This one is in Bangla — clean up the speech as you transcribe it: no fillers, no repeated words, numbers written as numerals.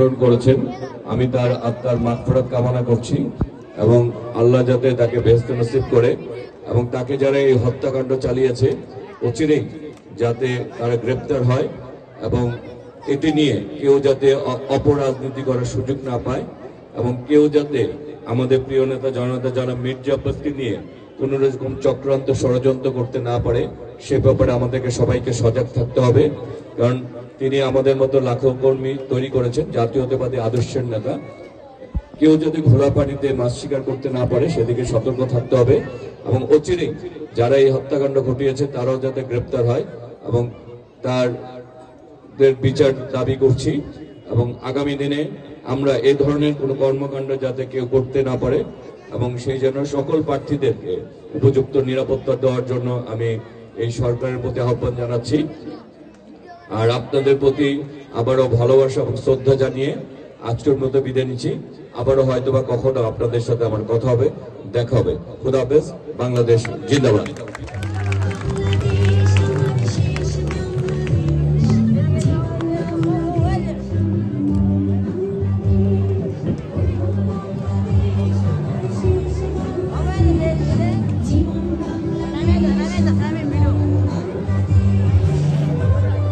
মৃত্যুবরণ করেছেন, আমি তার আত্মার মাগফিরাত কামনা করছি এবং আল্লাহ যাতে তাকে বেহেশত নসিব করে এবং তাকে যারা এই হত্যাকাণ্ড চালিয়েছে অচিরেই যাতে তারা গ্রেপ্তার হয় এবং এটি নিয়ে কেউ যাতে অপরাজনীতি করার সুযোগ না পায় এবং কেউ যাতে আমাদের প্রিয় নেতা জননেতা যারা মির্জা আব্বাসকে নিয়ে কোনো রকম চক্রান্ত ষড়যন্ত্র করতে না পারে সে ব্যাপারে আমাদেরকে সবাইকে সজাগ থাকতে হবে। কারণ তিনি আমাদের মতো লাখো কর্মী তৈরি করেছেন, জাতীয়তাবাদী আদর্শের নেতা। কেউ যদি ঘোলা পানিতে মাছ শিকার করতে না পারে সেদিকে সতর্ক থাকতে হবে এবং অচিরেই যারা এই হত্যাকাণ্ড ঘটিয়েছে তারাও যাতে গ্রেপ্তার হয় এবং তাদের বিচার দাবি করছি এবং আগামী দিনে আমরা এই ধরনের কোনো কর্মকাণ্ড যাতে কেউ করতে না পারে এবং সেই জন্য সকল প্রার্থীদেরকে উপযুক্ত নিরাপত্তা দেওয়ার জন্য আমি এই সরকারের প্রতি আহ্বান জানাচ্ছি। আর আপনাদের প্রতি আবারও ভালোবাসা এবং শ্রদ্ধা জানিয়ে আজকের মতো বিদায় নিচ্ছি। আবারও হয়তোবা কখনো আপনাদের সাথে আমার কথা হবে, দেখা হবে। খুদা হাফেজ। বাংলাদেশ জিন্দাবাদ। জীবন বাংলাদেশ